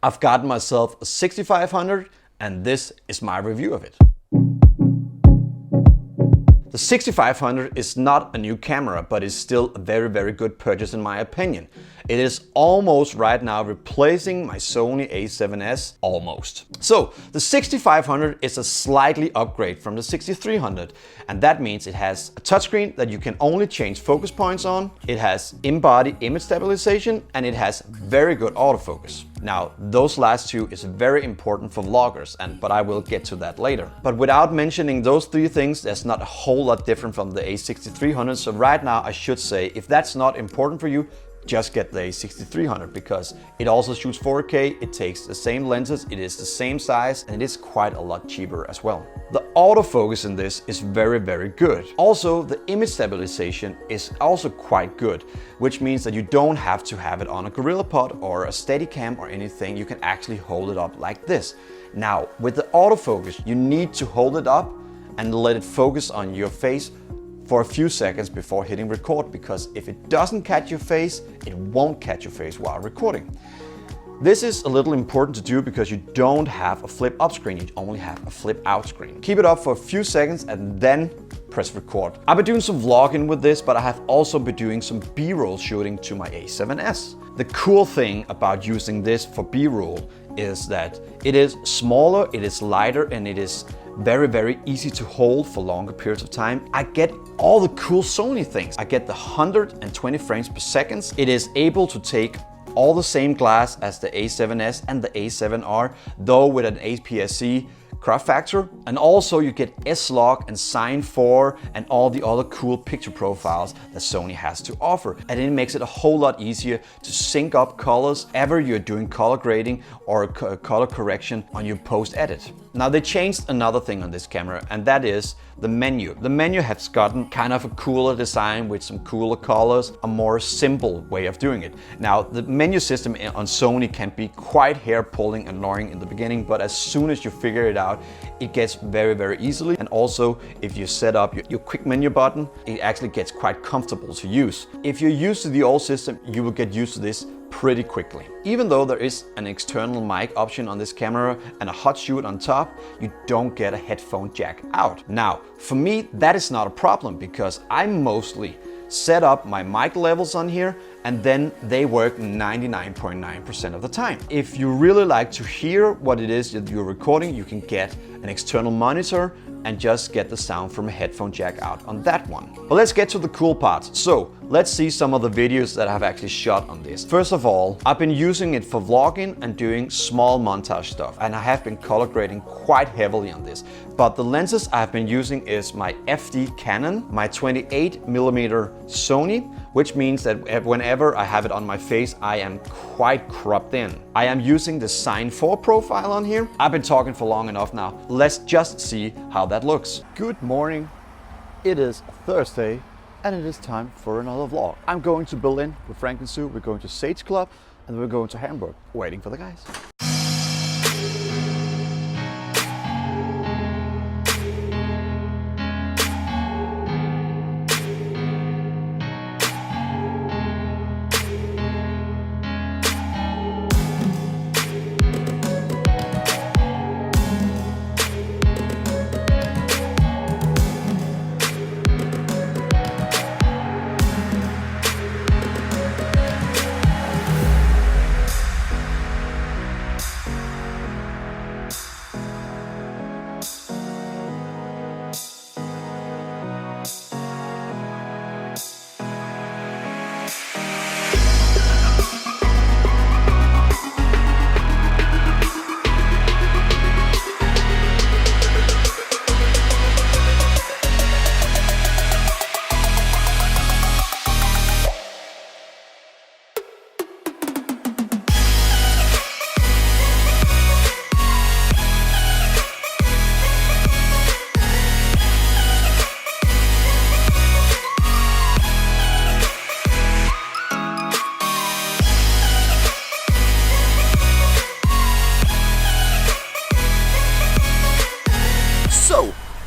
I've gotten myself a 6500 and this is my review of it. The 6500 is not a new camera, but is still a very good purchase in my opinion. It is almost right now replacing my Sony A7S, almost. So the 6500 is a slightly upgrade from the 6300, and that means it has a touchscreen that you can only change focus points on, it has in-body image stabilization, and it has very good autofocus. Now, those last two is very important for vloggers, but I will get to that later. But without mentioning those three things, there's not a whole lot different from the A6300, so right now I should say, if that's not important for you, just get the A6300 because it also shoots 4K, it takes the same lenses, it is the same size, and it is quite a lot cheaper as well. The autofocus in this is very good. Also, the image stabilization is also quite good, which means that you don't have to have it on a GorillaPod or a Steadicam or anything. You can actually hold it up like this. Now, with the autofocus, you need to hold it up and let it focus on your face for a few seconds before hitting record, because if it doesn't catch your face, it won't catch your face while recording. This is a little important to do because you don't have a flip up screen, you only have a flip out screen. Keep it up for a few seconds and then press record. I've been doing some vlogging with this, but I have also been doing some B-roll shooting to my A7S. The cool thing about using this for B-roll is that it is smaller, it is lighter, and it is very easy to hold for longer periods of time. I get all the cool Sony things. I get the 120 frames per second. It is able to take all the same glass as the A7S and the A7R, though with an APS-C crop factor. And also you get S-Log and Sign 4 and all the other cool picture profiles that Sony has to offer. And it makes it a whole lot easier to sync up colors ever you're doing color grading or color correction on your post-edit. Now they changed another thing on this camera, and that is the menu. The menu has gotten kind of a cooler design with some cooler colors, a more simple way of doing it. Now the menu system on Sony can be quite hair-pulling and annoying in the beginning, but as soon as you figure it out, it gets very easily. And also, if you set up your quick menu button, it actually gets quite comfortable to use. If you're used to the old system, you will get used to this pretty quickly. Even though there is an external mic option on this camera and a hot shoe on top, you don't get a headphone jack out. Now, for me, that is not a problem because I mostly set up my mic levels on here and then they work 99.9% of the time. If you really like to hear what it is that you're recording, you can get an external monitor and just get the sound from a headphone jack out on that one. But let's get to the cool parts. So let's see some of the videos that I've actually shot on this. First of all, I've been using it for vlogging and doing small montage stuff, and I have been color grading quite heavily on this. But the lenses I've been using is my FD Canon, my 28mm Sony, which means that whenever I have it on my face, I am quite cropped in. I am using the Sign 4 profile on here. I've been talking for long enough now. Let's just see how that looks. Good morning. It is Thursday and it is time for another vlog. I'm going to Berlin with Frank and Sue. We're going to Sage Club and we're going to Hamburg, waiting for the guys.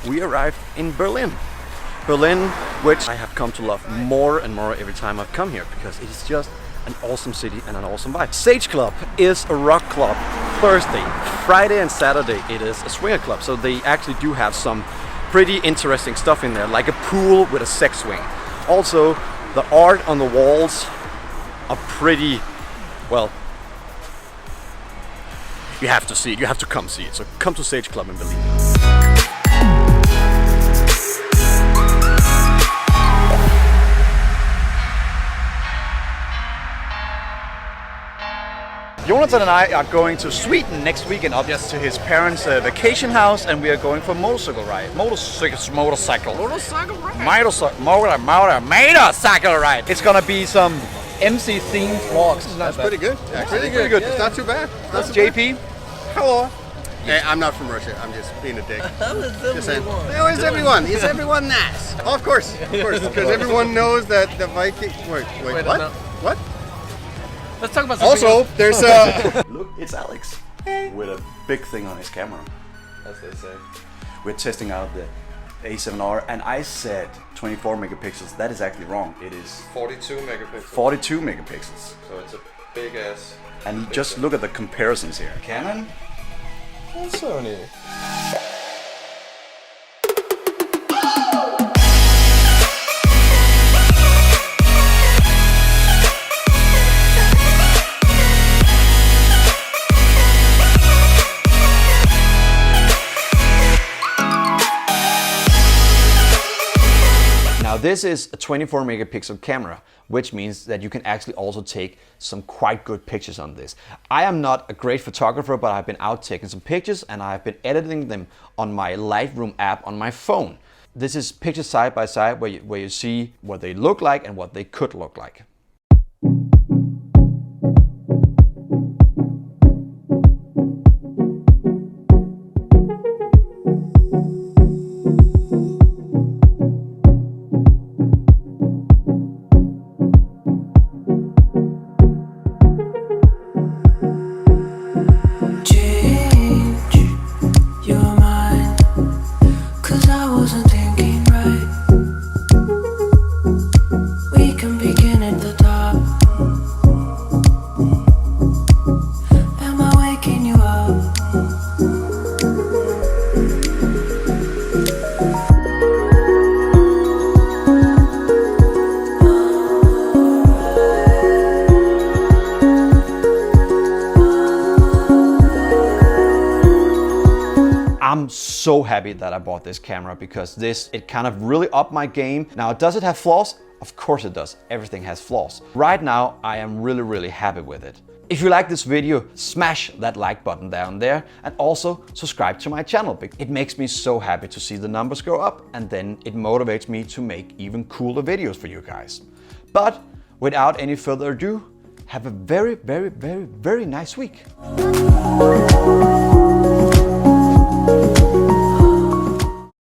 We arrived in Berlin. Berlin, which I have come to love more and more every time I've come here, because it is just an awesome city and an awesome vibe. Sage Club is a rock club. Thursday, Friday and Saturday it is a swinger club. So they actually do have some pretty interesting stuff in there, like a pool with a sex swing. Also, the art on the walls are pretty, well, you have to see it, you have to come see it. So come to Sage Club in Berlin. Jonathan and I are going to Sweden next weekend, obviously to his parents' vacation house, and we are going for a motorcycle ride. Motorcycle ride. It's gonna be some MC themed vlogs. That's pretty good. Pretty good. It's not too bad. That's JP. Hello. Hey, I'm not from Russia. I'm just being a dick. Just saying. No, is everyone? Is everyone nice? Of course, because everyone knows that the Viking. Wait, what? No. What? Let's talk about something Also, there's a. Look, it's Alex with a big thing on his camera. as they say. We're testing out the A7R, and I said 24 megapixels. That is actually wrong. It is 42 megapixels. 42 megapixels. So it's a big ass. And just look at the comparisons here. Canon and Sony. Now this is a 24 megapixel camera, which means that you can actually also take some quite good pictures on this. I am not a great photographer, but I've been out taking some pictures and I've been editing them on my Lightroom app on my phone. This is pictures side by side where you see what they look like and what they could look like. I'm so happy that I bought this camera because it kind of really upped my game. Now, does it have flaws? Of course it does. Everything has flaws. Right now, I am really happy with it. If you like this video, smash that like button down there and also subscribe to my channel. It makes me so happy to see the numbers go up, and then it motivates me to make even cooler videos for you guys. But without any further ado, have a very nice week.